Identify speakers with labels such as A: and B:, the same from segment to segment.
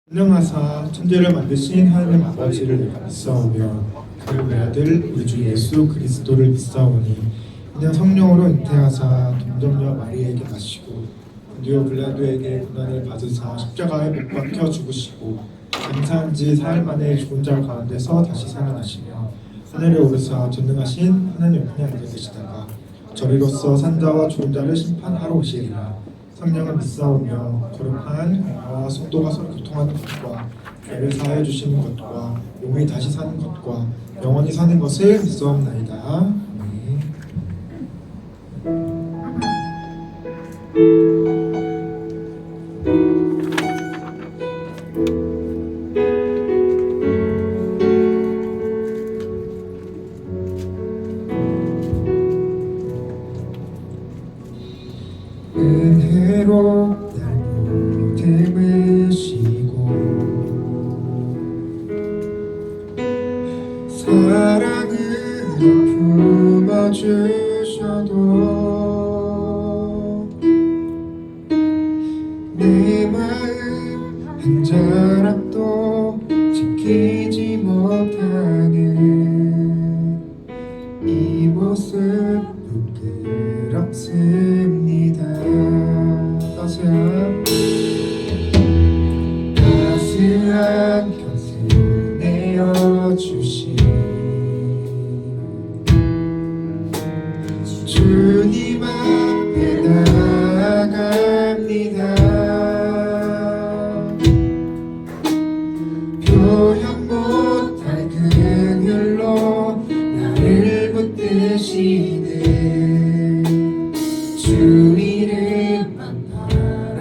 A: 전능하사 천지를 만드신 하나님 아버지를 내가 믿사오며 그의 외아들 우리 주 예수 그리스도를 믿사오니 이는 성령으로 잉태하사 동정녀 마리에게 나시고 본디오 빌라도에게 고난을 받으사 십자가에 못 박혀 죽으시고 감사한 지 사흘 만에 죽은 자 가운데서 다시 살아나시며 하늘에 오르사 전능하신 하나님 편에 앉아 계시다가 저리로서 산자와 죽은 자를 심판하러 오시리라. 성령을 믿사오며 거룩한 공화와 속도가 서로 교통하는 것과 죄를 사하여 주시는 것과 영원히 다시 사는 것과 영원히 사는 것을 믿사옵나이다. 아멘. 은혜로 날 보듬으시고 사랑으로 품어주셔도 내 마음 한 자락도 지키지 못하는 이 모습 부끄럽습니다. 따스한 곁을 내어주신 주님 앞에 나아갑니다. 표현 못할 긍휼로 나를 붙드시는 주 이름만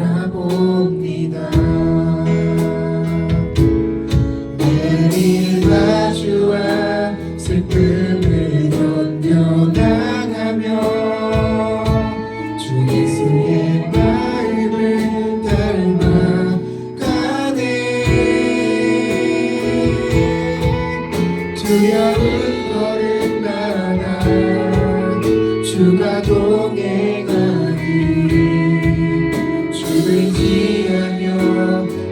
A: 바라봅니다. 내일 마주와 슬픔을 견뎌나가며 주 예수의 마음을 닮아가네. 두려운 걸음마다 주가 동행하니 주를 지하며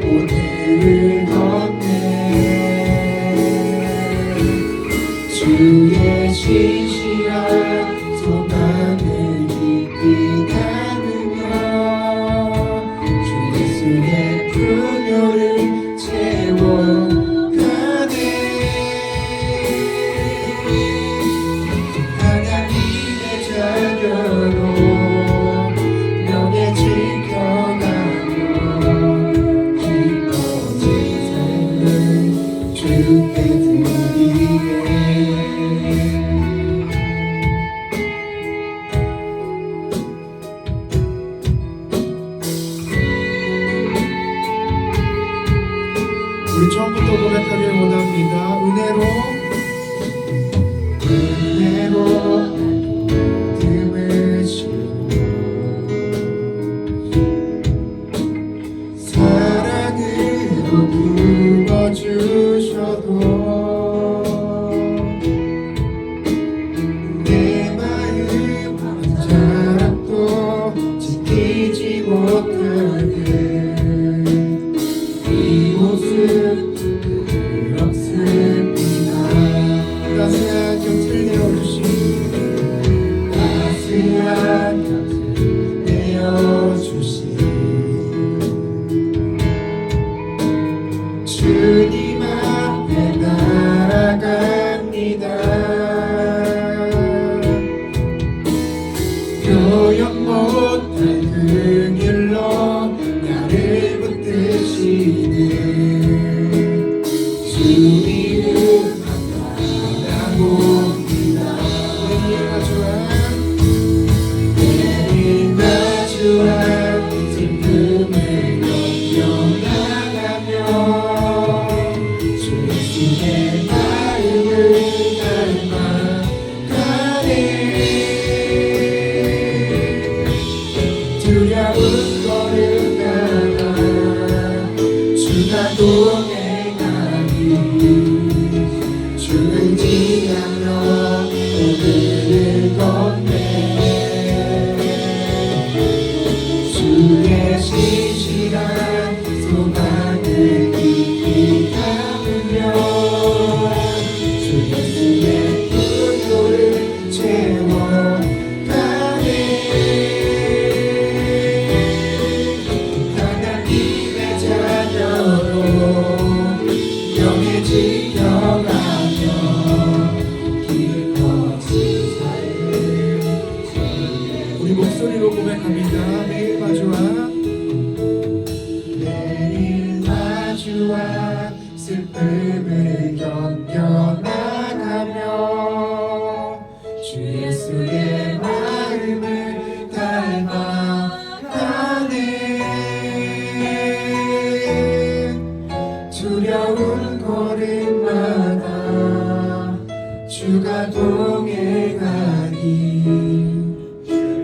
A: 오늘을 걷네. 주의 신실한 소망을 깊이 나누며 주 예수의 분노를 채워가네. 하나님의 자녀로 명예 지켜가며 기뻐진 삶을 주께 드리네. 우리 처음부터 고백하길 원합니다. 은혜로 듬으시고 사랑으로 품어주셔도 내 마음 한 자락도 지키지 못하는 이 모습 부끄럽습니다. 따스한 곁을 내어주신 주님 앞에 나아갑니다. 표현 못할 긍휼로 나를 붙드시는 주 이름만 바라봅니다. 내일 마주한 슬픔을 견뎌나가며 주 예수의 마음을 닮아가네. 두려운 걸음마다 주가 동행하니 주를 지하며 오늘을 걷네. 주의 신실한 소망을 저주와 슬픔을 견뎌나가며 주 예수의 마음을 닮아가네. 두려운 걸음마다 주가 동행하니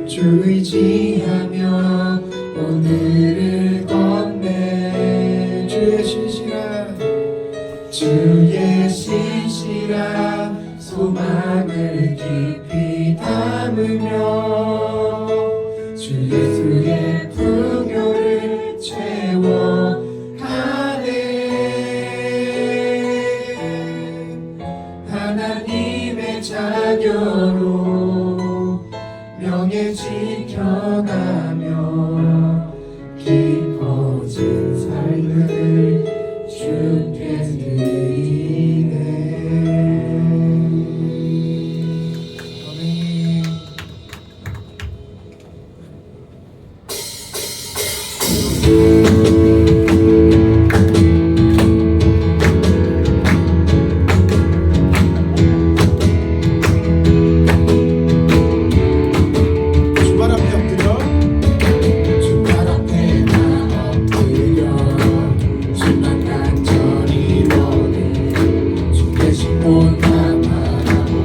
A: 주 의지하며 오늘을 건네. 주의 신실한 소망을 깊이 담으며 주 예수의 풍요를 채워가네. 하나님의 자녀로 명예 지켜가며 깊어진 삶을 주께 드리네. 아멘. 주말 앞에 엎드려 주만 간절히 원해 주 대신 온 바라봅니다.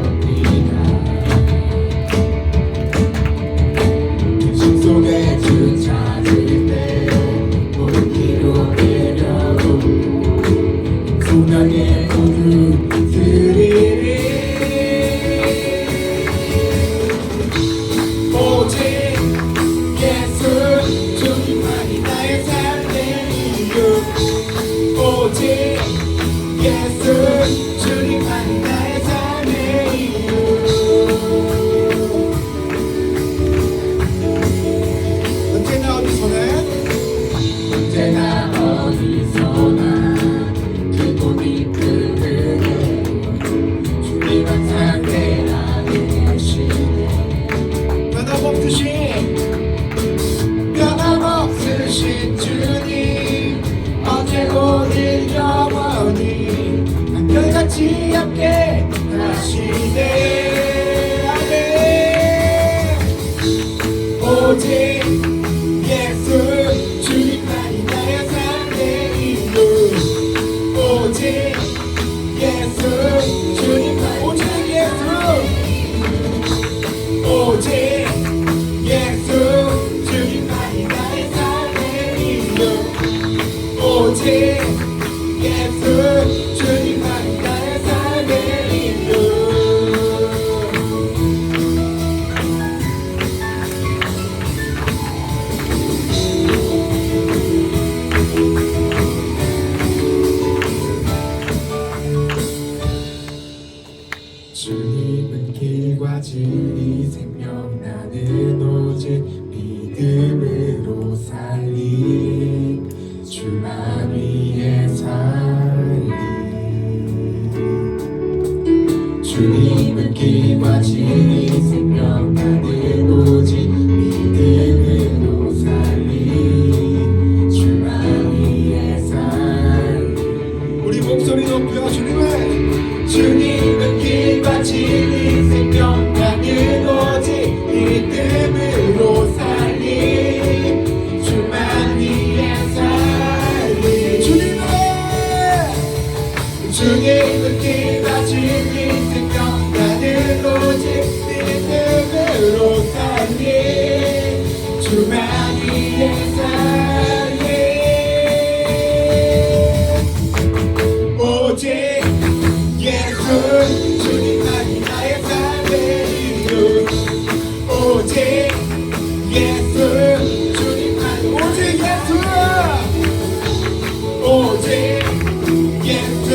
A: 심 속에 주 찾을 때 모든 길로 내려오고 소망의 모두 드리리. 오직 예수 주님만이 나의 삶의 이유. 오직 예수 주님만이 나의 삶의 이유. 언제나 어디서나 크고 깊은 은혜로 주님은 상대하는 것이네. 변함없으신 주님 어제 오늘 영원히 한결같이 함께 하시네. 아멘. 오직 예수 주님만이 나의 삶의 이유. 오직 예수 주님만이 오직 예수 오직 예수 주님만이 나의 삶의 이유. 오직 예수 주님만이 나의 삶의 이유. 주님은 길과 진리 생명 나는 오직 믿음으로 살림 주만 위해 살림. 주님은 길과 진리 생명 나는 오직 믿음으로 살림 주만 위해 살림. 우리 목소리 높여 주님은 길과 진리 생명 나는 오직 믿음으로 살림 주만 위해 살림. 주님은 길과 진리 생명 나는 오직 믿음으로 살림 주만 위해 살림. 오직 예수 주님만이 나의 삶의 이유. 오직 예수 주님만이 오직 예수 오직 예수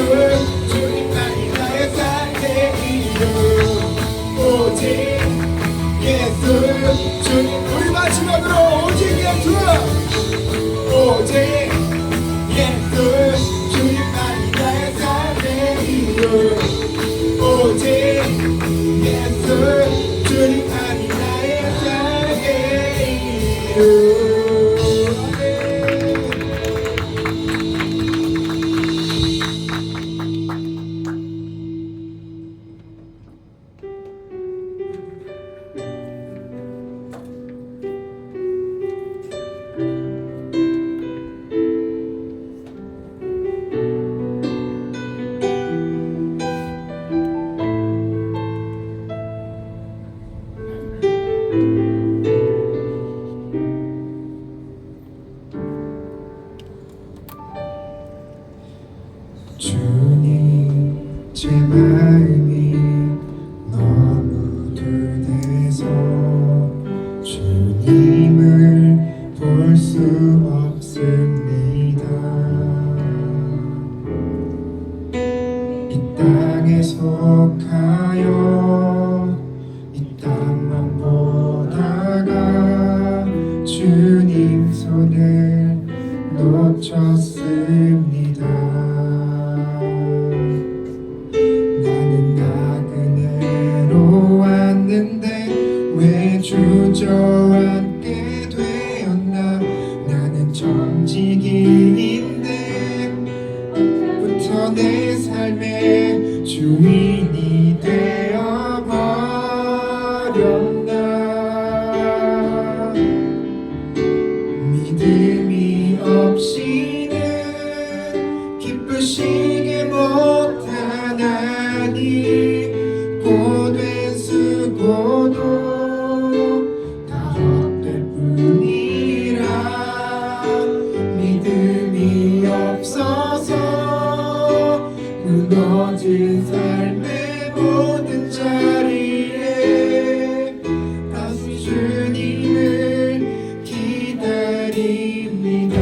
A: 주님 제 마음이 너무 둔해서 주님을 볼 수 없습니다. 이 땅에 속하여 이 땅만 보다가 주님 손을 놓쳤습니다. 나는 나그네로 왔는데 왜 주저앉게 되었나. 나는 정직인데 부터 내 삶의 주인이 되어버렸나. 믿음이 없이는 기쁘시게 못하나니 고된 수고도 다 헛될 뿐이라. 믿음이 없어서 무너진 삶의 모든 자리에 다시 주님을 기다립니다.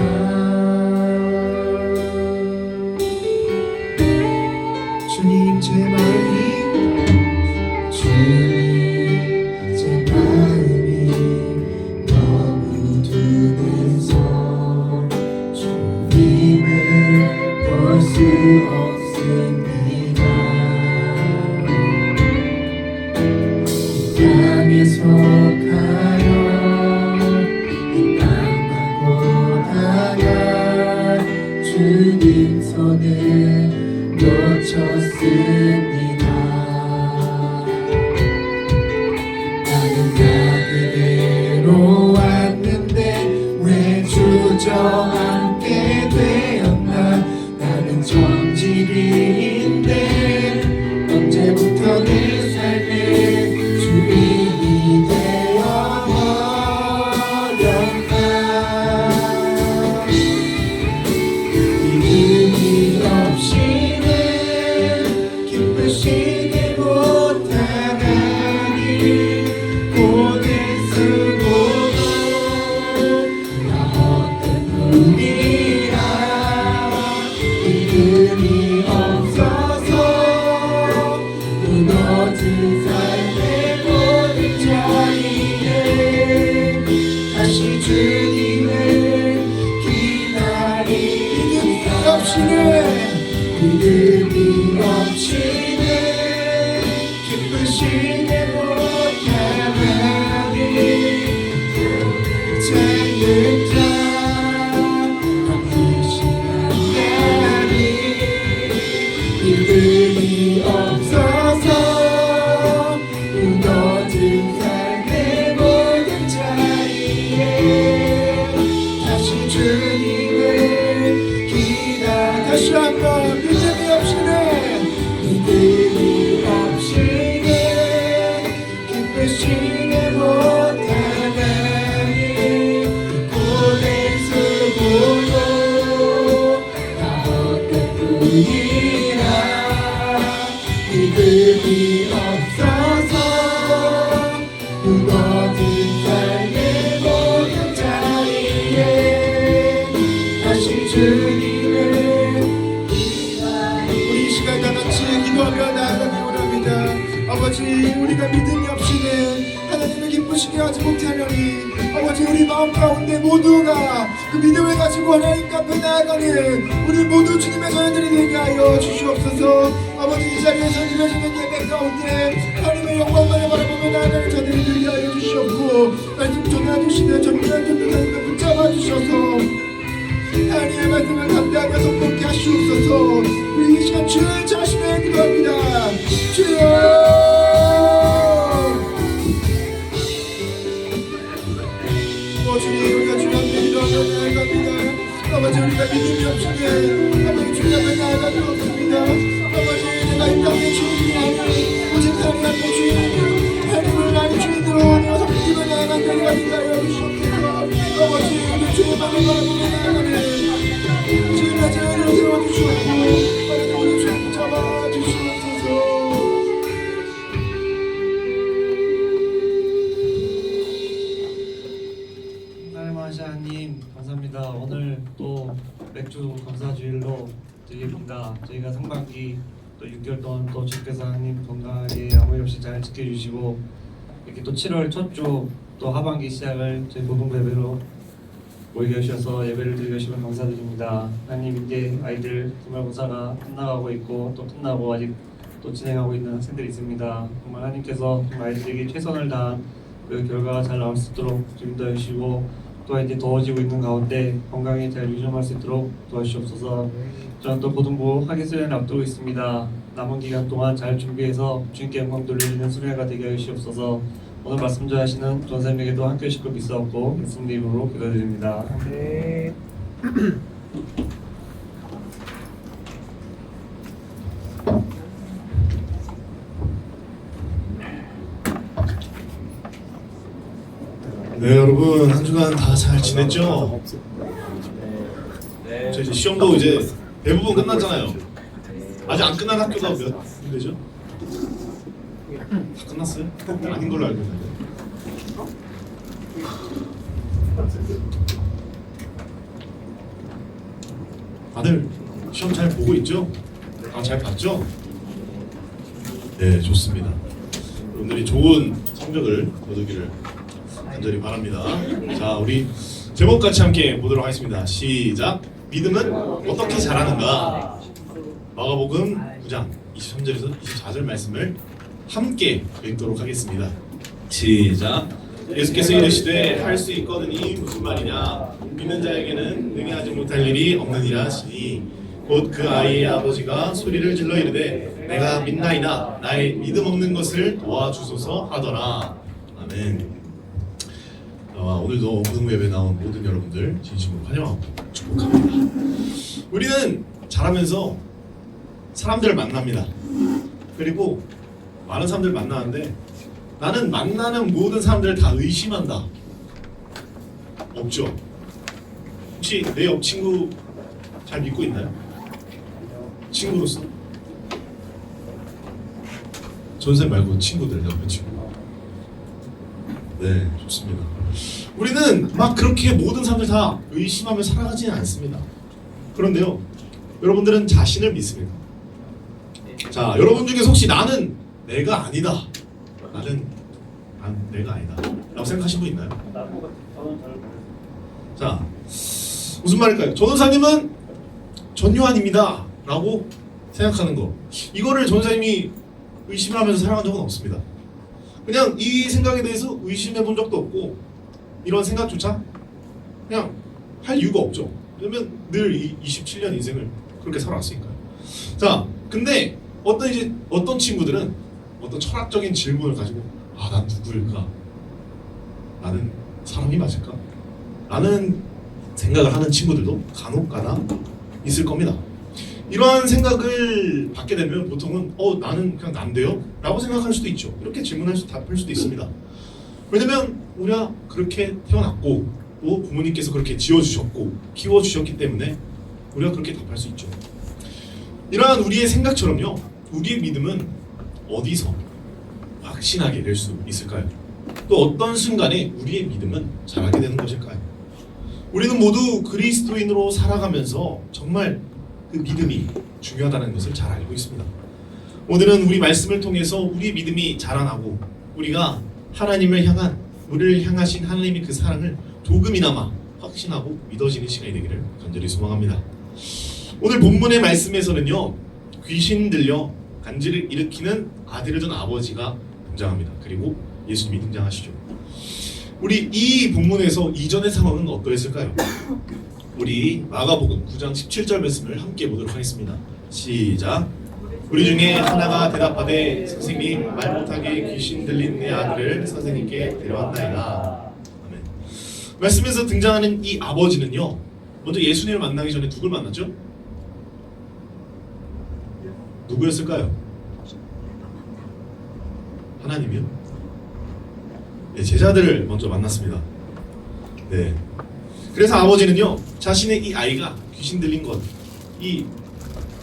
A: 주님 제 마음이 너무 둔해서 주님을 볼 수 없습니다. 이 땅에 속하여 이 땅만 보다가 주님 손을 놓쳤습니다. 나는 그대로 왔는데 왜 주저앉게 되었나. 나는 정직인데 언제부터 내 삶의 주인이 되어버렸나. 믿음이 없이는 기쁘시게 못하나니 고된 수고도 다 헛된 뿐이라. 믿음이 없어서 무너진 삶의 모든 자리에 다시 주님을 믿음이 없이는 기쁘시게 못하나니 찾는 자 없으시나니. 믿음이 없어서 무너진 삶의 모든 자리에 다시 주님을 다시 한번 믿음이 없이는 기쁘시게 못하나니 고된 수고도 다 헛될 뿐이라. 믿음이 없어서 무너진 삶의 모든 자리에 다시 주님을 기도하며 나아가기 원합니다. 아버지, 우리가 믿음이 없이는 하나님을 기쁘시게 하지 못하려니 아버지, 우리 마음 가운데 모두가 그 믿음을 가지고 하나님 앞에 나아가는 우리 모두 주님의 자녀들이 되게 하여 주시옵소서. 아버지, 이 자리에서 드려지는 예배 가운데 하나님의 영광만을 바라보며 나아가는 자들이 되게 하여 주시옵고 말씀 전해주시는 전문한 전도사님을 붙잡아 주셔서 하나님의 말씀을 감당하며 성공케 하시옵소서. 우리 이 시간 주의 자신을 기도합니다. 주여, 주님, 우리가 주님 앞에 기도하며 나아갑니다. 아버지, 우리가 믿음이 없으면 아버지 주님 앞에 나아갈 수 없습니다. 아버지, 내가 이 땅의 주인이 아닌 오직 하나님의 주인이며 하나님을 나의 주인으로 하며 섬기며 나아간 자리가 있다여 주시옵소서. 아버지, 우리 주님만을 바라보며 나아가는 주님의 자녀를 세워주시옵고
B: 감사하고 드립니다. 저희가 상반기 또 6개월 동안 또 주께서 하나님 건강하게 아무 일 없이 잘 지켜주시고 이렇게 또 7월 첫 주 또 하반기 시작을 저희 고등부 예배로 모이게 하셔서 예배를 드리게 하시면 감사드립니다. 하나님 이제 아이들 기말고사가 끝나가고 있고 또 끝나고 아직 또 진행하고 있는 학생들이 있습니다. 정말 하나님께서 정말 아이들에게 최선을 다한 그 결과가 잘 나올 수 있도록 인도해 주시고 또 이제 더워지고 있는 가운데 건강히 잘 유념할 수 있도록 도와주시옵소서. 저는 또 고등부 학예수련을 앞두고 있습니다. 남은 기간 동안 잘 준비해서 주님께 영광 돌리는 수련회가 되게 하시옵소서. 오늘 말씀 전하시는 전사님에게도 함께 하실 것 믿사옵고 예수님 이름으로 기도드립니다.
C: 네.
D: 네, 여러분 한 주간 다 잘 지냈죠? 저 이제 시험도 이제 대부분 끝났잖아요. 아직 안 끝난 학교가 몇 군데죠? 다 끝났어요? 아닌 걸로 알고 있는데. 다들 시험 잘 보고 있죠? 다 잘 봤죠? 네, 좋습니다. 여러분들이 좋은 성적을 거두기를 간절히 바랍니다. 자, 우리 제목 같이 함께 보도록 하겠습니다. 시작. 믿음은 어떻게 자라는가? 마가복음 9장 23절에서 24절 말씀을 함께 읽도록 하겠습니다. 시작. 예수께서 이르시되 할 수 있거든이 무슨 말이냐? 믿는 자에게는 능히 하지 못할 일이 없느니라 하시니 곧 그 아이의 아버지가 소리를 질러 이르되 내가 믿나이다 나의 믿음 없는 것을 도와주소서 하더라. 아멘. 오늘도 고등부 예배 나온 모든 여러분들 진심으로 환영하고 축복합니다. 우리는 자라면서 사람들을 만납니다. 그리고 많은 사람들을 만나는데 나는 만나는 모든 사람들을 다 의심한다. 없죠? 혹시 내 옆 친구 잘 믿고 있나요? 친구로서? 전생 말고 친구들, 옆에 친구. 네, 좋습니다. 우리는 막 그렇게 모든 사람들 다 의심하며 살아가지는 않습니다. 그런데요, 여러분들은 자신을 믿습니다. 자, 여러분 중에서 혹시 나는 내가 아니다, 난 내가 아니다 라고 생각하신 분 있나요? 자, 무슨 말일까요? 전도사님은 전요한입니다 라고 생각하는 거, 이거를 전도사님이 의심을 하면서 살아간 적은 없습니다. 그냥 이 생각에 대해서 의심해 본 적도 없고 이런 생각조차 그냥 할 이유가 없죠. 왜냐면 늘 27년 인생을 그렇게 살아왔으니까요. 자, 근데 어떤 친구들은 어떤 철학적인 질문을 가지고 난 누구일까? 나는 사람이 맞을까? 라는 생각을 하는 친구들도 간혹가다 있을 겁니다. 이러한 생각을 받게 되면 보통은 나는 그냥 난데요? 라고 생각할 수도 있죠. 이렇게 답할 수도 있습니다. 왜냐면 우리가 그렇게 태어났고 또 부모님께서 그렇게 지어주셨고 키워주셨기 때문에 우리가 그렇게 답할 수 있죠. 이러한 우리의 생각처럼요, 우리의 믿음은 어디서 확신하게 될 수 있을까요? 또 어떤 순간에 우리의 믿음은 자라게 되는 것일까요? 우리는 모두 그리스도인으로 살아가면서 정말 그 믿음이 중요하다는 것을 잘 알고 있습니다. 오늘은 우리 말씀을 통해서 우리의 믿음이 자라나고 우리가 우리를 향하신 하나님의 그 사랑을 조금이나마 확신하고 믿어지는 시간이 되기를 간절히 소망합니다. 오늘 본문의 말씀에서는요, 귀신 들려 간지를 일으키는 아들을 둔 아버지가 등장합니다. 그리고 예수님이 등장하시죠. 우리 이 본문에서 이전의 상황은 어떠했을까요? 우리 마가복음 9장 17절 말씀을 함께 보도록 하겠습니다. 시작. 우리 중에 하나가 대답하되 선생님, 말 못하게 귀신 들린 내 아들을 선생님께 데려왔나이다. 아멘. 말씀에서 등장하는 이 아버지는요, 먼저 예수님을 만나기 전에 누굴 만났죠? 누구였을까요? 하나님이요? 네, 제자들을 먼저 만났습니다. 네. 그래서 아버지는요, 자신의 이 아이가 귀신 들린 것, 이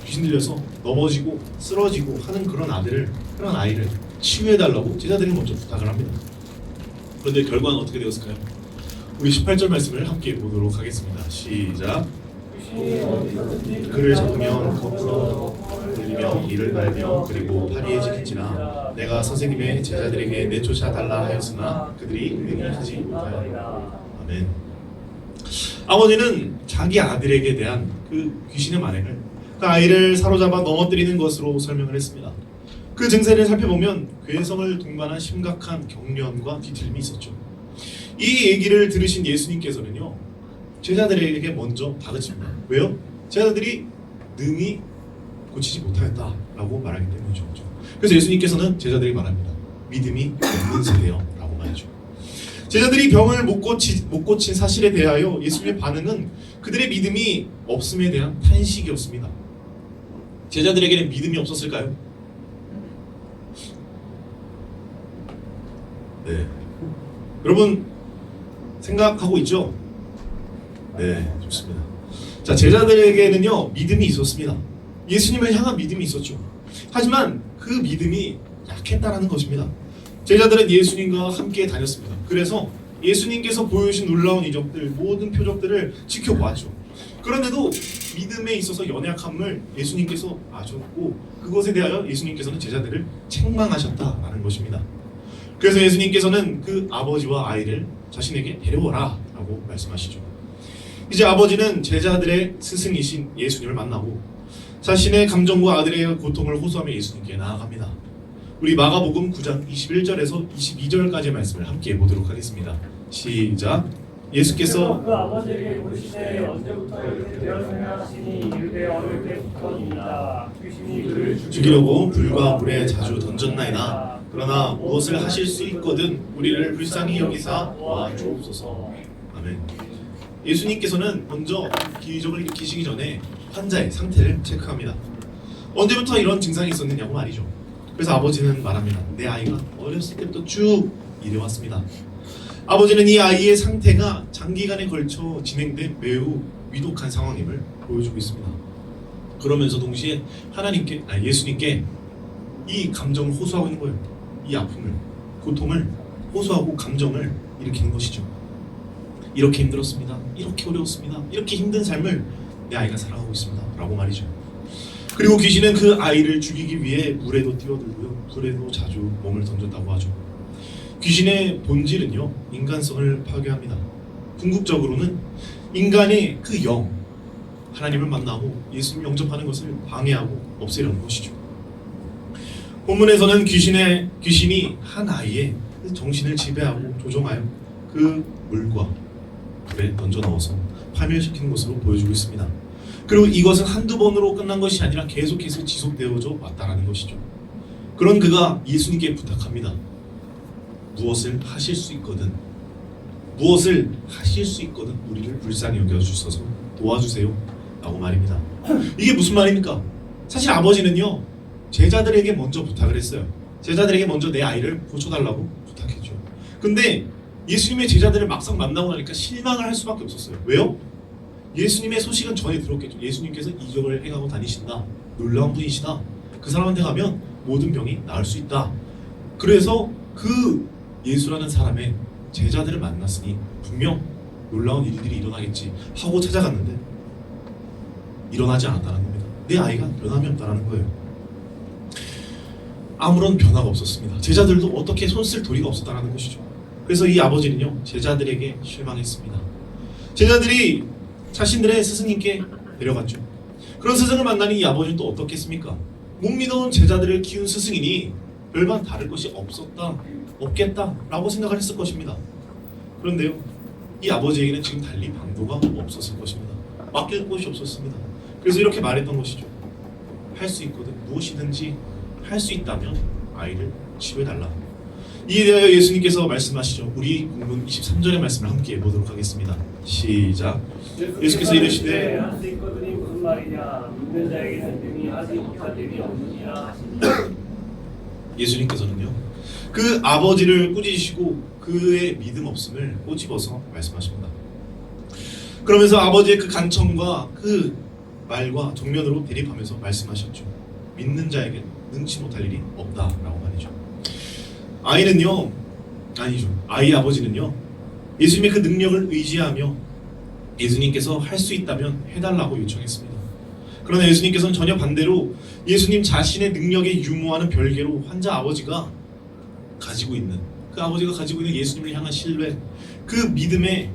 D: 귀신 들려서 넘어지고 쓰러지고 하는 그런 아이를 치유해달라고 제자들이 먼저 부탁을 합니다. 그런데 결과는 어떻게 되었을까요? 우리 18절 말씀을 함께 보도록 하겠습니다. 시작. 그를 잡으면 거꾸로 돌리며 이를 갈며 그리고 파리에 지킬지나 내가 선생님의 제자들에게 내쫓아 달라 하였으나 그들이 능히 하지 못하였다. 아멘. 아버지는 자기 아들에게 대한 그 귀신의 만행을 그 아이를 사로잡아 넘어뜨리는 것으로 설명을 했습니다. 그 증세를 살펴보면 괴성을 동반한 심각한 경련과 뒤틀림이 있었죠. 이 얘기를 들으신 예수님께서는요, 제자들에게 먼저 다그칩니다. 왜요? 제자들이 능히 고치지 못하였다라고 말하기 때문이죠. 그래서 예수님께서는 제자들에게 말합니다. 믿음이 없는 세대여라고 말이죠. 제자들이 병을 못 고친 사실에 대하여 예수님의 반응은 그들의 믿음이 없음에 대한 탄식이었습니다. 제자들에게는 믿음이 없었을까요? 네. 여러분 생각하고 있죠? 네, 좋습니다. 자, 제자들에게는요 믿음이 있었습니다. 예수님을 향한 믿음이 있었죠. 하지만 그 믿음이 약했다라는 것입니다. 제자들은 예수님과 함께 다녔습니다. 그래서 예수님께서 보여주신 놀라운 이적들, 모든 표적들을 지켜보았죠. 그런데도 믿음에 있어서 연약함을 예수님께서 아셨고 그것에 대하여 예수님께서는 제자들을 책망하셨다라는 것입니다. 그래서 예수님께서는 그 아버지와 아이를 자신에게 데려오라 라고 말씀하시죠. 이제 아버지는 제자들의 스승이신 예수님을 만나고 자신의 감정과 아들의 고통을 호소하며 예수님께 나아갑니다. 우리 마가복음 9장 21절에서 22절까지의 말씀을 함께 보도록 하겠습니다. 시작. 예수께서
C: 그 아버지에게 물으시되 언제부터 이렇게 되었느냐 하시니 유대 어릴 때부터입니다. 귀신이 그를
D: 죽이려고 불과 물에 자주 던졌나이다. 그러나 무엇을 하실 수 있거든 우리를 불쌍히 여기사 도와주옵소서. 아멘. 예수님께서는 먼저 기적을 일으키시기 전에 환자의 상태를 체크합니다. 언제부터 이런 증상이 있었느냐고 말이죠. 그래서 아버지는 말합니다. 내 아이가 어렸을 때부터 쭉 이래왔습니다. 아버지는 이 아이의 상태가 장기간에 걸쳐 진행된 매우 위독한 상황임을 보여주고 있습니다. 그러면서 동시에 예수님께 이 감정을 호소하고 있는 거예요. 이 아픔을, 고통을 호소하고 감정을 일으키는 것이죠. 이렇게 힘들었습니다. 이렇게 어려웠습니다. 이렇게 힘든 삶을 내 아이가 살아가고 있습니다. 라고 말이죠. 그리고 귀신은 그 아이를 죽이기 위해 물에도 뛰어들고요. 불에도 자주 몸을 던졌다고 하죠. 귀신의 본질은요, 인간성을 파괴합니다. 궁극적으로는 인간의 그 영, 하나님을 만나고 예수님 영접하는 것을 방해하고 없애려는 것이죠. 본문에서는 귀신이 한 아이의 정신을 지배하고 조종하여 그 물과 불에 던져 넣어서 파멸시키는 것으로 보여주고 있습니다. 그리고 이것은 한두 번으로 끝난 것이 아니라 계속해서 지속되어져 왔다라는 것이죠. 그런 그가 예수님께 부탁합니다. 무엇을 하실 수 있거든 우리를 불쌍히 여겨주셔서 도와주세요 라고 말입니다. 이게 무슨 말입니까? 사실 아버지는요 제자들에게 먼저 부탁을 했어요. 제자들에게 먼저 내 아이를 고쳐달라고 부탁했죠. 근데 예수님의 제자들을 막상 만나고 나니까 실망을 할 수밖에 없었어요. 왜요? 예수님의 소식은 전에 들었겠죠. 예수님께서 이적을 행하고 다니신다, 놀라운 분이시다, 그 사람한테 가면 모든 병이 나을 수 있다. 그래서 그 예수라는 사람의 제자들을 만났으니 분명 놀라운 일들이 일어나겠지 하고 찾아갔는데 일어나지 않았다는 겁니다. 내 아이가 변함이 없다는 거예요. 아무런 변화가 없었습니다. 제자들도 어떻게 손쓸 도리가 없었다는 것이죠. 그래서 이 아버지는요 제자들에게 실망했습니다. 제자들이 자신들의 스승님께 데려갔죠. 그런 스승을 만나니 이 아버지는 또 어떻겠습니까? 못 믿어온 제자들을 키운 스승이니 별반 다를 것이 없겠다라고 생각을 했을 것입니다. 그런데요 이 아버지에게는 지금 달리 방도가 없었을 것입니다. 맡길 곳이 없었습니다. 그래서 이렇게 말했던 것이죠. 할 수 있거든, 무엇이든지 할 수 있다면 아이를 치료해달라. 이에 대하여 예수님께서 말씀하시죠. 우리 본문 23절의 말씀을 함께 보도록 하겠습니다. 시작. 예수께서 이르시되
C: 할 수 있거든이 무슨 말이냐 믿는 자에게는 능히 하지 못할 일이 없느니라 하시니
D: 예수님께서는요 그 아버지를 꾸짖으시고 그의 믿음 없음을 꼬집어서 말씀하십니다. 그러면서 아버지의 그 간청과 그 말과 정면으로 대립하면서 말씀하셨죠. 믿는 자에게 능치 못할 일이 없다라고 말이죠. 아이 아버지는요 예수님의 그 능력을 의지하며 예수님께서 할 수 있다면 해달라고 요청했습니다. 그러나 예수님께서는 전혀 반대로 예수님 자신의 능력에 유무하는 별개로 환자 아버지가 가지고 있는, 그 아버지가 가지고 있는 예수님을 향한 신뢰, 그 믿음에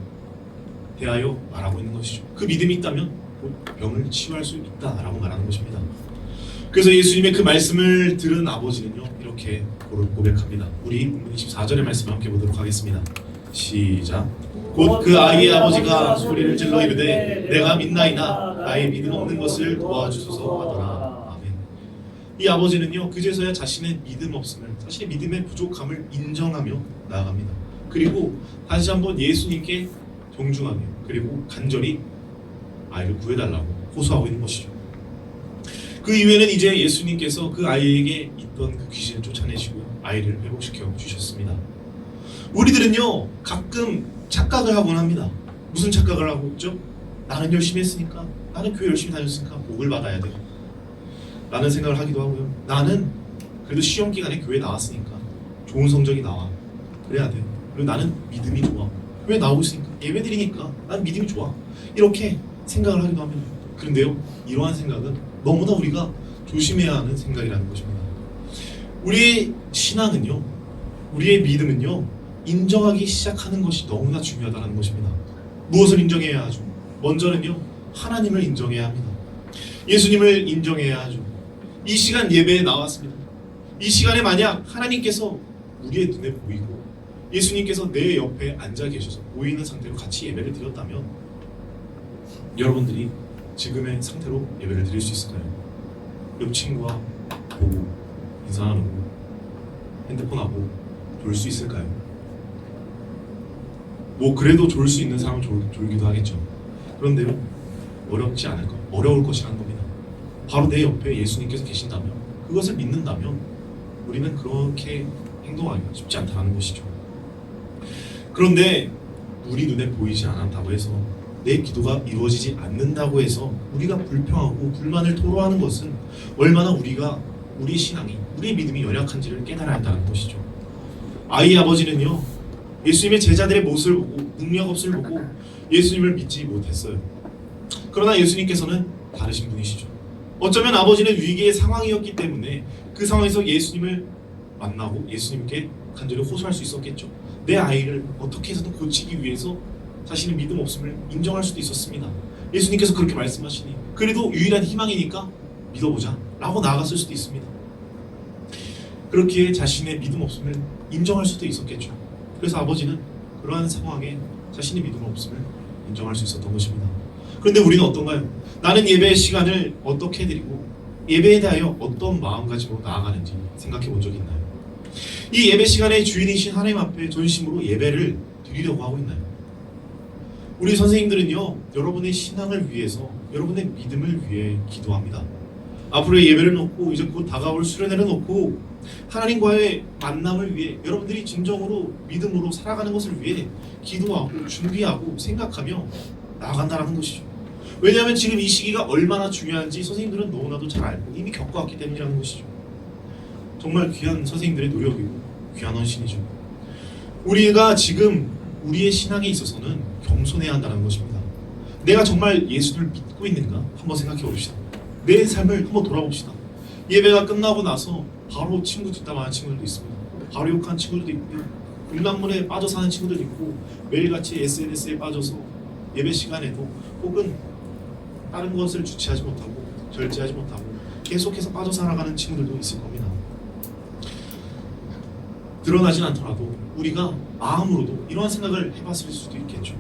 D: 대하여 말하고 있는 것이죠. 그 믿음이 있다면 곧 병을 치유할 수 있다라고 말하는 것입니다. 그래서 예수님의 그 말씀을 들은 아버지는요, 이렇게 고백합니다. 우리 본문 24절의 말씀을 함께 보도록 하겠습니다. 시작. 곧 그 아이의 아버지가 소리를 질러 이르되 내가 믿나이다 나의 믿음 없는 것을 도와주소서 하더라. 아멘. 이 아버지는요, 그제서야 자신의 믿음 없음을, 자신의 믿음의 부족함을 인정하며 나아갑니다. 그리고 다시 한번 예수님께 정중하게 그리고 간절히 아이를 구해달라고 호소하고 있는 것이죠. 그 이후에는 이제 예수님께서 그 아이에게 있던 그 귀신을 쫓아내시고 아이를 회복시켜 주셨습니다. 우리들은요, 가끔 착각을 하곤 합니다. 무슨 착각을 하고 있죠? 나는 열심히 했으니까, 나는 교회 열심히 다녔으니까 복을 받아야 돼 라는 생각을 하기도 하고요. 나는 그래도 시험 기간에 교회 나왔으니까 좋은 성적이 나와, 그래야 돼. 그리고 나는 믿음이 좋아, 교회 나오고 있으니까, 예배 드리니까 나는 믿음이 좋아, 이렇게 생각을 하기도 합니다. 그런데요, 이러한 생각은 너무나 우리가 조심해야 하는 생각이라는 것입니다. 우리의 신앙은요, 우리의 믿음은요, 인정하기 시작하는 것이 너무나 중요하다는 것입니다. 무엇을 인정해야 하죠? 먼저는요, 하나님을 인정해야 합니다. 예수님을 인정해야 하죠. 이 시간 예배에 나왔습니다. 이 시간에 만약 하나님께서 우리의 눈에 보이고 예수님께서 내 옆에 앉아 계셔서 보이는 상태로 같이 예배를 드렸다면 여러분들이 지금의 상태로 예배를 드릴 수 있을까요? 옆 친구와 보고 인사 나누고 핸드폰하고 졸 수 있을까요? 뭐 그래도 졸 수 있는 사람은 졸기도 하겠죠. 그런데요, 어렵지 않을까? 어려울 것이라는 겁니다. 바로 내 옆에 예수님께서 계신다면, 그것을 믿는다면 우리는 그렇게 행동하기가 쉽지 않다는 것이죠. 그런데 우리 눈에 보이지 않았다고 해서, 내 기도가 이루어지지 않는다고 해서 우리가 불평하고 불만을 토로하는 것은 얼마나 우리 신앙이, 우리의 믿음이 연약한지를 깨달아야 한다는 것이죠. 아이의 아버지는요, 예수님의 제자들의 모습을 보고 능력 없음을 보고 예수님을 믿지 못했어요. 그러나 예수님께서는 다르신 분이시죠. 어쩌면 아버지는 위기의 상황이었기 때문에 그 상황에서 예수님을 만나고 예수님께 간절히 호소할 수 있었겠죠. 내 아이를 어떻게 해서든 고치기 위해서 자신의 믿음 없음을 인정할 수도 있었습니다. 예수님께서 그렇게 말씀하시니 그래도 유일한 희망이니까 믿어보자 라고 나아갔을 수도 있습니다. 그렇기에 자신의 믿음 없음을 인정할 수도 있었겠죠. 그래서 아버지는 그러한 상황에 자신의 믿음 없음을 인정할 수 있었던 것입니다. 그런데 우리는 어떤가요? 나는 예배의 시간을 어떻게 드리고 예배에 대하여 어떤 마음가짐으로 나아가는지 생각해 본 적이 있나요? 이 예배 시간의 주인이신 하나님 앞에 전심으로 예배를 드리려고 하고 있나요? 우리 선생님들은요, 여러분의 신앙을 위해서, 여러분의 믿음을 위해 기도합니다. 앞으로의 예배를 놓고 이제 곧 다가올 수련회를 놓고 하나님과의 만남을 위해, 여러분들이 진정으로 믿음으로 살아가는 것을 위해 기도하고 준비하고 생각하며 나아간다는 것이죠. 왜냐하면 지금 이 시기가 얼마나 중요한지 선생님들은 너무나도 잘 알고 이미 겪어왔기 때문이라는 것이죠. 정말 귀한 선생님들의 노력이고 귀한 헌신이죠. 우리가 지금 우리의 신앙에 있어서는 겸손해야 한다는 것입니다. 내가 정말 예수를 믿고 있는가 한번 생각해 봅시다. 내 삶을 한번 돌아봅시다. 예배가 끝나고 나서 바로 친구 뒷담화하는 친구들도 있습니다. 바로 욕하는 친구들도 있고요. 음란물에 빠져 사는 친구들도 있고, 매일같이 SNS에 빠져서 예배 시간에도 혹은 다른 것을 주체하지 못하고 절제하지 못하고 계속해서 빠져 살아가는 친구들도 있을 겁니다. 드러나진 않더라도 우리가 마음으로도 이러한 생각을 해봤을 수도 있겠죠.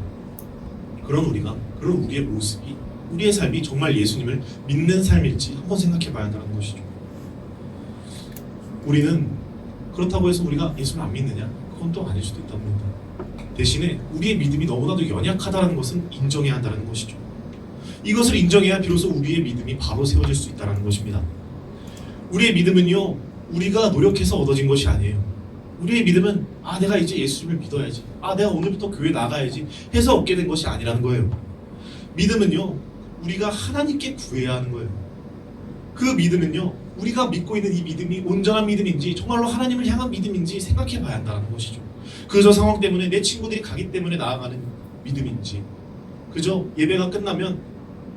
D: 그런 우리의 모습이, 우리의 삶이 정말 예수님을 믿는 삶일지 한번 생각해봐야 한다는 것이죠. 우리는 그렇다고 해서 우리가 예수를 안 믿느냐? 그건 또 아닐 수도 있다고 합니다. 대신에 우리의 믿음이 너무나도 연약하다는 것은 인정해야 한다는 것이죠. 이것을 인정해야 비로소 우리의 믿음이 바로 세워질 수 있다는 것입니다. 우리의 믿음은요, 우리가 노력해서 얻어진 것이 아니에요. 우리의 믿음은 내가 이제 예수님을 믿어야지, 내가 오늘부터 교회 나가야지 해서 얻게 된 것이 아니라는 거예요. 믿음은요, 우리가 하나님께 구해야 하는 거예요. 그 믿음은요, 우리가 믿고 있는 이 믿음이 온전한 믿음인지 정말로 하나님을 향한 믿음인지 생각해 봐야 한다는 것이죠. 그저 상황 때문에, 내 친구들이 가기 때문에 나아가는 믿음인지, 그저 예배가 끝나면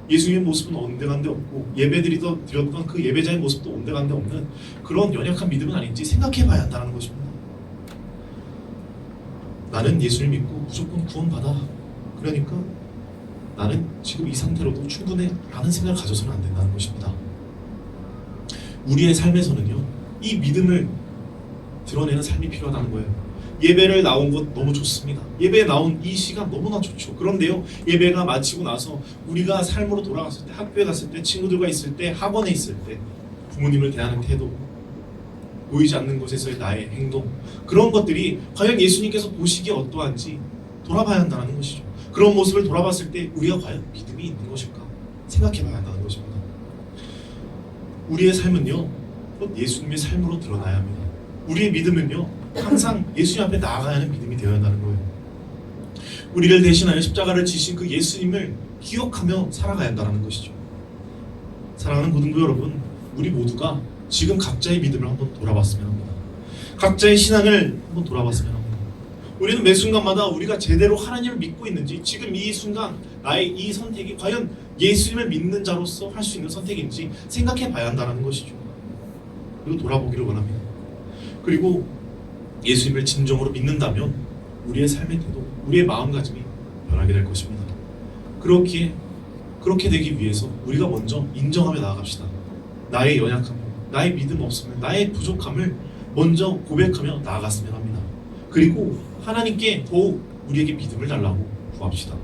D: 예수님의 모습은 온데간데 없고 드렸던 그 예배자의 모습도 온데간데 없는 그런 연약한 믿음은 아닌지 생각해봐야 한다는 것입니다. 나는 예수를 믿고 무조건 구원받아. 그러니까 나는 지금 이 상태로도 충분해 라는 생각을 가져서는 안 된다는 것입니다. 우리의 삶에서는요, 이 믿음을 드러내는 삶이 필요하다는 거예요. 예배를 나온 것 너무 좋습니다. 예배에 나온 이 시간 너무나 좋죠. 그런데요, 예배가 마치고 나서 우리가 삶으로 돌아갔을 때, 학교에 갔을 때, 친구들과 있을 때, 학원에 있을 때, 부모님을 대하는 태도, 보이지 않는 곳에서의 나의 행동, 그런 것들이 과연 예수님께서 보시기에 어떠한지 돌아봐야 한다는 것이죠. 그런 모습을 돌아봤을 때 우리가 과연 믿음이 있는 것일까 생각해봐야 한다는 것입니다. 우리의 삶은요, 곧 예수님의 삶으로 드러나야 합니다. 우리의 믿음은요, 항상 예수님 앞에 나아가야 하는 믿음이 되어야 한다는 거예요. 우리를 대신하여 십자가를 지신 그 예수님을 기억하며 살아가야 한다는 것이죠. 사랑하는 고등부 여러분, 우리 모두가 지금 각자의 믿음을 한번 돌아봤으면 합니다. 각자의 신앙을 한번 돌아봤으면 합니다. 우리는 매 순간마다 우리가 제대로 하나님을 믿고 있는지, 지금 이 순간 나의 이 선택이 과연 예수님을 믿는 자로서 할 수 있는 선택인지 생각해 봐야 한다는 것이죠. 그리고 돌아보기를 원합니다. 그리고 예수님을 진정으로 믿는다면 우리의 삶의 태도, 우리의 마음가짐이 변하게 될 것입니다. 그렇게 되기 위해서 우리가 먼저 인정하며 나아갑시다. 나의 연약함, 나의 믿음 없음을, 나의 부족함을 먼저 고백하며 나아갔으면 합니다. 그리고 하나님께 더욱 우리에게 믿음을 달라고 구합시다.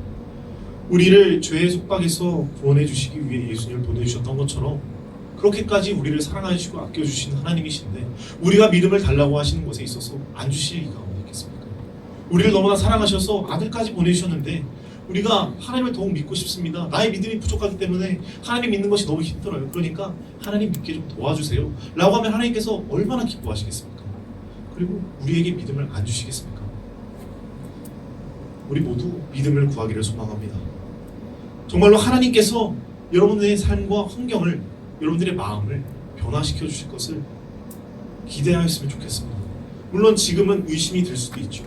D: 우리를 죄의 속박에서 구원해 주시기 위해 예수님을 보내주셨던 것처럼 그렇게까지 우리를 사랑해 주시고 아껴주신 하나님이신데 우리가 믿음을 달라고 하시는 것에 있어서 안 주실 리가 없겠습니까? 우리를 너무나 사랑하셔서 아들까지 보내주셨는데 우리가 하나님을 더욱 믿고 싶습니다. 나의 믿음이 부족하기 때문에 하나님 믿는 것이 너무 힘들어요. 그러니까 하나님 믿게 좀 도와주세요 라고 하면 하나님께서 얼마나 기뻐하시겠습니까? 그리고 우리에게 믿음을 안 주시겠습니까? 우리 모두 믿음을 구하기를 소망합니다. 정말로 하나님께서 여러분들의 삶과 환경을, 여러분들의 마음을 변화시켜 주실 것을 기대하였으면 좋겠습니다. 물론 지금은 의심이 들 수도 있죠.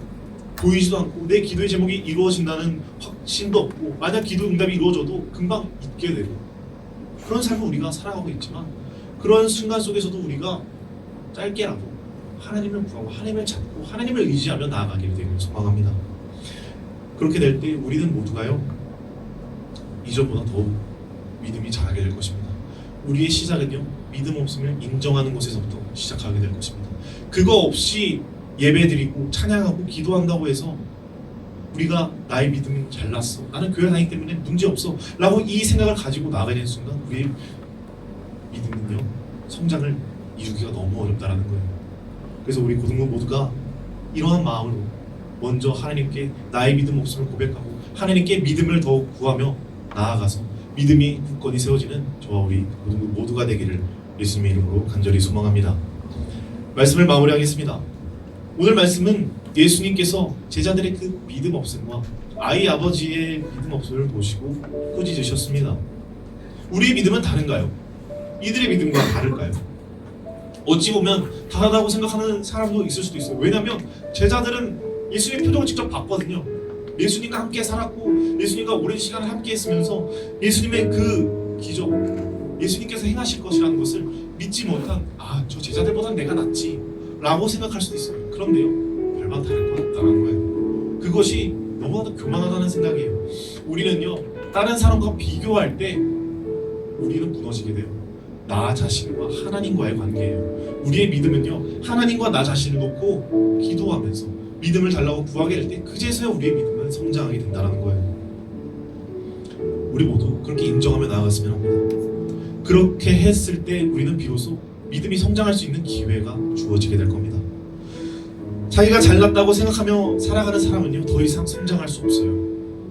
D: 보이지도 않고 내 기도의 제목이 이루어진다는 확신도 없고, 만약 기도 응답이 이루어져도 금방 잊게 되고, 그런 삶을 우리가 살아가고 있지만 그런 순간 속에서도 우리가 짧게라도 하나님을 구하고 하나님을 찾고 하나님을 의지하며 나아가게 되기를 소망합니다. 그렇게 될 때 우리는 모두가요, 이전보다 더욱 믿음이 자라게 될 것입니다. 우리의 시작은요, 믿음 없음을 인정하는 것에서부터 시작하게 될 것입니다. 그거 없이 예배드리고 찬양하고 기도한다고 해서 우리가 나의 믿음이 잘났어, 나는 교회 다니기 때문에 문제없어 라고 이 생각을 가지고 나가게 되는 순간 우리의 믿음은요, 성장을 이루기가 너무 어렵다는 거예요. 그래서 우리 고등부 모두가 이러한 마음으로 먼저 하나님께 나의 믿음 없음을 고백하고 하나님께 믿음을 더욱 구하며 나아가서 믿음이 굳건히 세워지는 저와 우리 고등부 모두가 되기를 예수님의 이름으로 간절히 소망합니다. 말씀을 마무리하겠습니다. 오늘 말씀은 예수님께서 제자들의 그 믿음 없음과 아이 아버지의 믿음 없음을 보시고 꾸짖으셨습니다. 우리의 믿음은 다른가요? 이들의 믿음과 다를까요? 어찌 보면 다르다고 생각하는 사람도 있을 수도 있어요. 왜냐하면 제자들은 예수님의 표정을 직접 봤거든요. 예수님과 함께 살았고 예수님과 오랜 시간을 함께 했으면서 예수님의 그 기적, 예수님께서 행하실 것이라는 것을 믿지 못한, 저 제자들보다는 내가 낫지 라고 생각할 수도 있어요. 그런데요, 별반 다를 것 없다는 거예요. 그것이 너무나도 교만하다는 생각이에요. 우리는요, 다른 사람과 비교할 때 우리는 무너지게 돼요. 나 자신과 하나님과의 관계예요. 우리의 믿음은요, 하나님과 나 자신을 놓고 기도하면서 믿음을 달라고 구하게 될 때 그제서야 우리의 믿음은 성장하게 된다는 거예요. 우리 모두 그렇게 인정하며 나아갔으면 합니다. 그렇게 했을 때 우리는 비로소 믿음이 성장할 수 있는 기회가 주어지게 될 겁니다. 자기가 잘났다고 생각하며 살아가는 사람은요, 더 이상 성장할 수 없어요.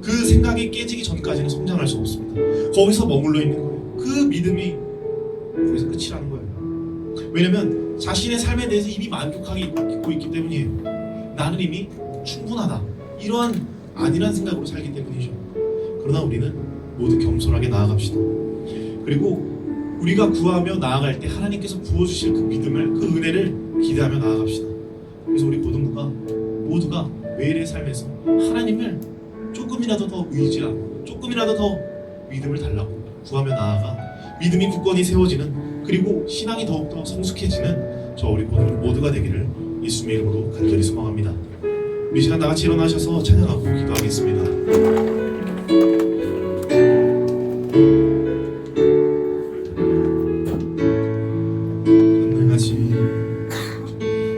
D: 그 생각이 깨지기 전까지는 성장할 수 없습니다. 거기서 머물러 있는 거예요. 그 믿음이 거기서 끝이라는 거예요. 왜냐면 자신의 삶에 대해서 이미 만족하고 있기 때문이에요. 나는 이미 충분하다, 이러한 아니란 생각으로 살기 때문이죠. 그러나 우리는 모두 겸손하게 나아갑시다. 그리고 우리가 구하며 나아갈 때 하나님께서 부어주실 그 믿음을, 그 은혜를 기대하며 나아갑시다. 그래서 우리 고등부가 모두가 매일의 삶에서 하나님을 조금이라도 더 의지하고 조금이라도 더 믿음을 달라고 구하며 나아가 믿음이 굳건히 세워지는, 그리고 신앙이 더욱더 성숙해지는 저 우리 모두가 되기를 예수님의 이름으로 간절히 소망합니다. 이 시간 다같이 일어나셔서 찬양하고 기도하겠습니다.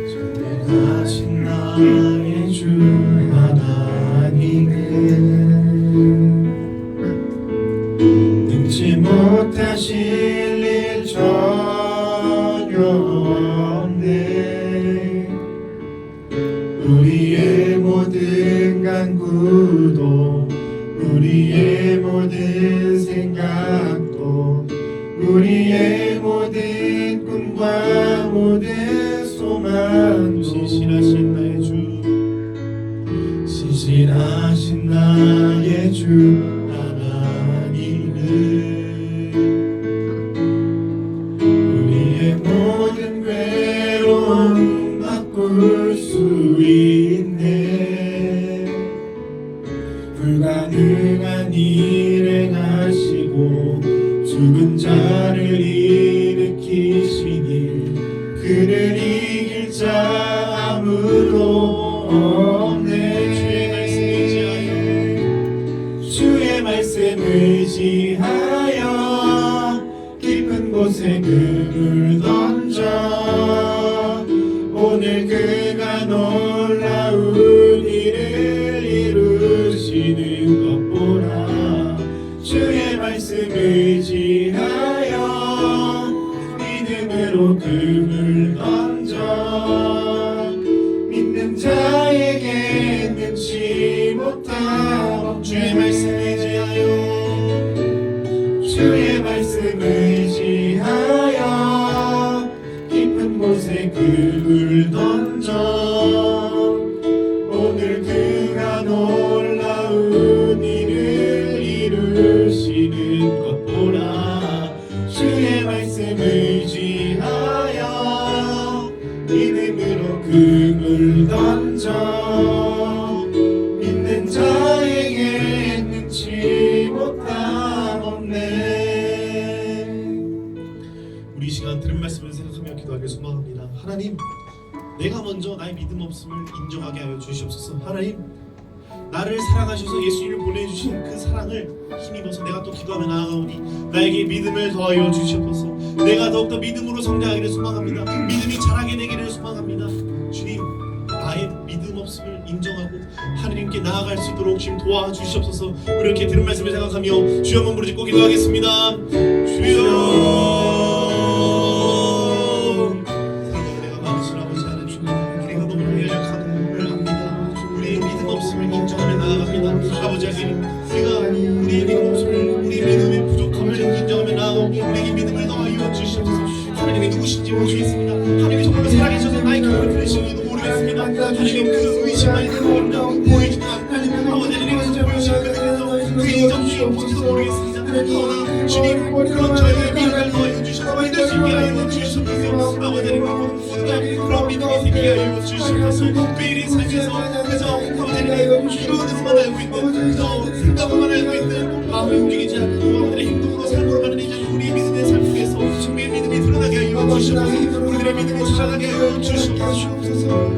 A: 전능하신 나의 주 하나님은 능치 못하실 일 전혀 없네. 우리의 모든 간구도 우리의 모든 생각도 우리의 모든 꿈과 모든 소망도 신실하신 나의 주, 신실하신 나의 주 하나님은 우리의 모든 괴로움 바꿀 수 있네. 불가능한 일 행하시고 죽은 자를 일으키시니 그를 이길 자 아무도 없네. 주의 말씀 의지하여 깊은 곳에 금을 던져 오늘 그가 놀라운 일을 이루시는 것 보라. 주의 말씀 의지하여 믿음으로 금을 던져 믿는 자에게 능치 못함. 주의 말씀 의지하여 주의 말씀 의지하여 깊은 곳에 금을 던져 오늘 그가 놀라운 일을 이루시는 것 보라. 주의 말씀 의지하여 믿음으로 금을 던져 믿는 자에게 능치 못함 없네.
D: 우리 이 시간 들은 말씀을 생각하며 기도하길 소망합니다. 하나님, 내가 먼저 나의 믿음 없음을 인정하게 하여 주시옵소서. 하나님, 나를 사랑하셔서 예수님을 보내주신 그 사랑을 힘입어서 내가 또 기도하며 나아가오니 나에게 믿음을 더하여 주시옵소서. 내가 더욱더 믿음으로 성장하기를 소망합니다. 믿음이 자라게 되기를 소망합니다. 주님, 나의 믿음 없음을 인정하고 하나님께 나아갈 수 있도록 주님 도와주시옵소서. 우리 이렇게 들은 말씀을 생각하며 주여 한번 부르짖고 기도하겠습니다. 주여, 내가 많으신 아버지 하나님, 우리가 너무나 연약하고 합니다. 우리의 믿음 없음을 인정하며 나아갑니다. 아버지 하나님, 우리가 우리의 믿음 없음을, 우리의 믿음의 부족함을 인정하며 나아오니 우리에게 믿음을 더하여 주시옵소서. 하나님이 누구신지 모르겠습니다. 하나님이 정말로 살아계셔서 나의 기도를 들으시는지도 모르겠습니다. 하나님, 그 의심만 있는 거는 보이지만 아버지 하나님께서 보여주시는 그 이정이 뭔지도 모르겠습니다. 그러나 주님, 그런 저희의 믿음을 더하여 주셔서 믿을 수 있게 하여 주시옵소서. 아버지 하나님, 그런 믿음이 생기게 하여 주시옵소서. 매일의 삶에서 그저 아버지 하나님 이루어져서만 알고 있는, 그저 생각으로만 알고 있는, 마음을 움직이지 않고 아버지의 행동으로 삶으로만 하는 우리의 믿음의 삶 속에서 우리의 믿음이 드러나게 하여 주시옵소서. 우리들의 믿음이 자라게 하여 주시옵소서.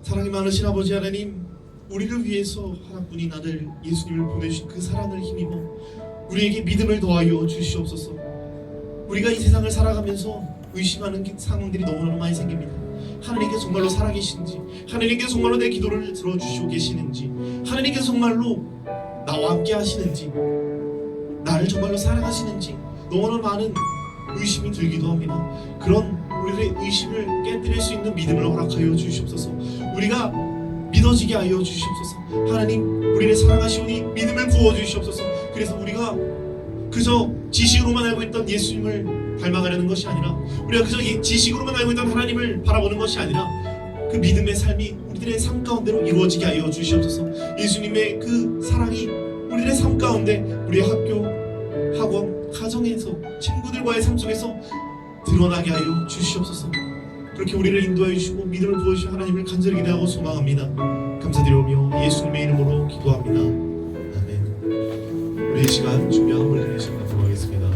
D: 사랑이 많으신 아버지 하나님, 우리를 위해서 하나뿐인 아들 예수님을 보내주신 그 사랑을 힘입어 우리에게 믿음을 더하여 주시옵소서. 우리가 이 세상을 살아가면서 의심하는 상황들이 너무나 많이 생깁니다. 하나님께서 정말로 살아계신지, 하나님께서 정말로 내 기도를 들어주시고 계시는지, 하나님께서 정말로 나와 함께 하시는지, 나를 정말로 사랑하시는지 너무나 많은 의심이 들기도 합니다. 그런 우리의 의심을 깨뜨릴 수 있는 믿음을 허락하여 주시옵소서. 우리가 믿어지게 하여 주시옵소서. 하나님, 우리를 사랑하시오니 믿음을 부어 주시옵소서. 그래서 우리가 그저 지식으로만 알고 있던 예수님을 닮아가려는 것이 아니라, 우리가 그저 지식으로만 알고 있던 하나님을 바라보는 것이 아니라 그 믿음의 삶이 우리들의 삶 가운데로 이루어지게 하여 주시옵소서. 예수님의 그 사랑이 우리들의 삶 가운데, 우리의 학교, 학원, 가정에서, 친구들과의 삶 속에서 드러나게 하여 주시옵소서. 그렇게 우리를 인도하여 주시고 믿음을 부어주신 하나님을 간절히 기대하고 소망합니다. 감사드리오며 예수님의 이름으로 기도합니다. 우리 이 시간 준비한 한번 드리는 시간 갖도록 하겠습니다.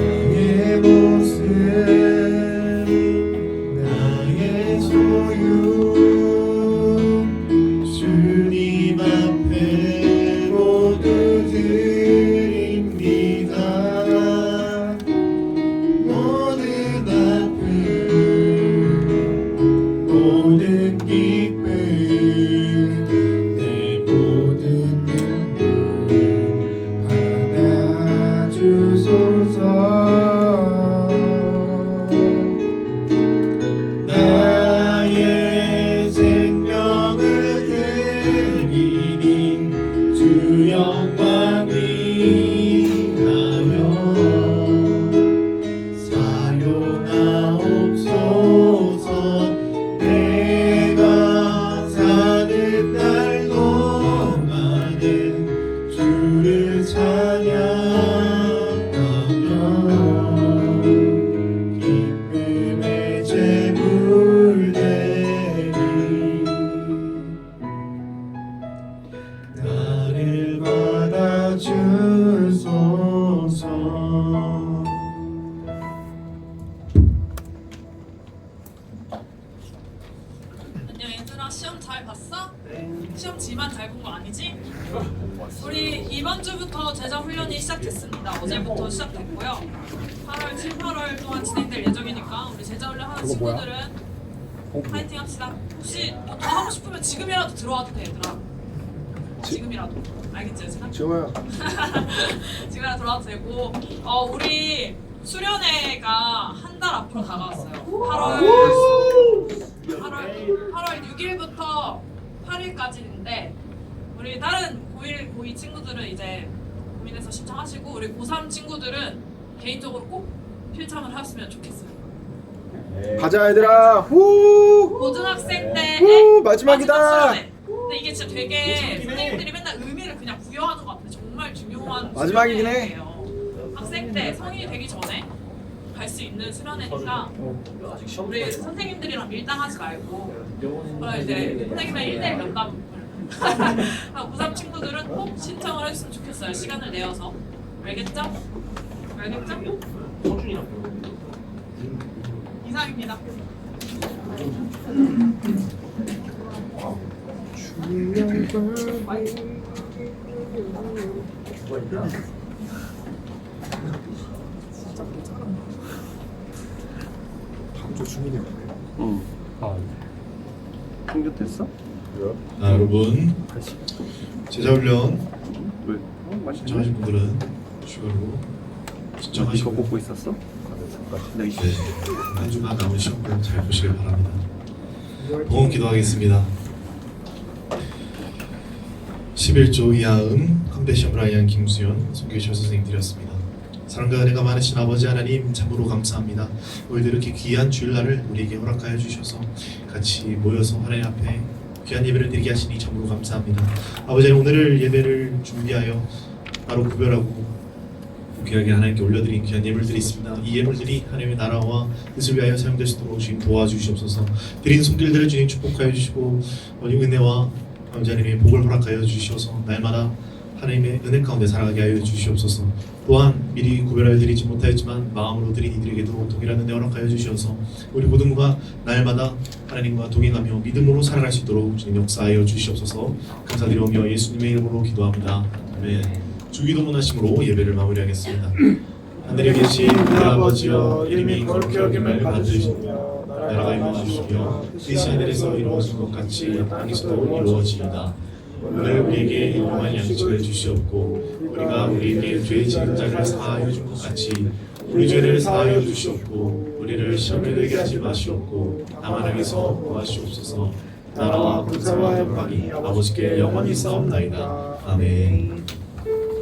A: 나의 모습 나의 소유 주님 앞에 모두 드립니다. 모든 아픔 모든 기쁨 내 모든 눈물 받아주소서. 나의 생명을 드리니 주 영광 위하여 사용하옵소서. 내가 사는 날 동안에 주를 찬양하며 기쁨의 제물 드리 나를 받아주소서.
E: 안녕 얘들아, 시험 잘 봤어? 시험 지만 잘 본 거 아니지? 우리 이번 주부터 제자 훈련이 시작됐습니다. 어제부터 시작됐고요. 8월, 7, 8월 동안 진행될 예정이니까 우리 제자 훈련 하는 친구들은 파이팅 합시다. 혹시 뭐더 하고 싶으면 지금이라도 들어와도 돼 얘들아. 지금이라도. 알겠지 얘들아?
F: 좋아요.
E: 지금이라도 들어와도 되고 우리 수련회가 한 달 앞으로 다가왔어요. 8월 6일부터 8일까지인데 우리 다른 고1, 고2 친구들은 이제 고민해서 신청하시고 우리 고3 친구들은 개인적으로 꼭 필참을 하셨으면 좋겠어요.
F: 가자 얘들아. 후.
E: 고등학생 때의
F: 후, 마지막이다.
E: 마지막 수련회. 근데 이게 진짜 되게 선생님들이 맨날 의미를 그냥 부여하는 것 같은데 정말 중요한
F: 마지막이긴 해.
E: 수련회예요. 학생 때 성인이 되기 전에 갈 수 있는 수련회니까 우리 선생님들이랑 밀당하지 말고 이제 선생님의 1대1 면담 고3 친구들은 꼭 신청을 해줬으면 좋겠어요. 시간을 내어서. 알겠죠? 알겠죠? 이상입니다.
F: 다음 주 중이네요.
G: 충족됐어?
D: 여러분 제자훈련
G: 왜?
D: 신청하신 분들은 추가로
G: 이거
D: 신청하시고
G: 뽑고 있었어? 나 이거
D: 네, 한 주간 남은 시험을 잘 보시길 바랍니다. 봉헌 기도하겠습니다. 11조 이하음, 컴패션 브라이언 김수연, 송교철 선생님들이었습니다. 사랑과 은혜가 많으신 아버지 하나님 참으로 감사합니다. 오늘도 이렇게 귀한 주일날을 우리에게 허락하여 주셔서 같이 모여서 하나님 앞에 귀한 예배를 드리게 하시니 참으로 감사합니다. 아버지 오늘을 예배를 준비하여 바로 구별하고 귀하게 하나님께 올려드린 귀한 예물들이 있습니다. 이 예물들이 하나님의 나라와 뜻을 위하여 사용될 수 있도록 주님 도와주시옵소서. 드린 손길들을 주님 축복하여 주시고 은혜와 아버지 하나님의 복을 허락하여 주시어서 날마다 하나님의 은혜 가운데 살아가게 하여 주시옵소서. 또한 미리 구별하여 드리지 못하였지만 마음으로 드린 이들에게도 동일한 은혜 허락하여 주시어서 우리 모두가 날마다 하나님과 동행하며 믿음으로 살아갈 수 있도록 주님 역사하여 주시옵소서. 감사드리오며 예수님의 이름으로 기도합니다. 아멘. 주기도 문하심으로 예배를 마무리하겠습니다. 하늘에 계신 우리 아버지여 이름이 거룩히 여김을 받으시며 나라가 임하시며 뜻이 하늘에서 이루어진 것 같이 땅에서도 이루어지이다. 오늘 우리에게 일용할 양식을 주시옵고 우리가 우리에게 죄 지은 자를 사하여 준 것 같이 우리 죄를 사하여 주시옵고 우리를 시험에 들게 하지 마시옵고 다만 악에서 구하시옵소서. 나라와 권세와 영광이 아버지께 영원히 싸움나이다. 아멘.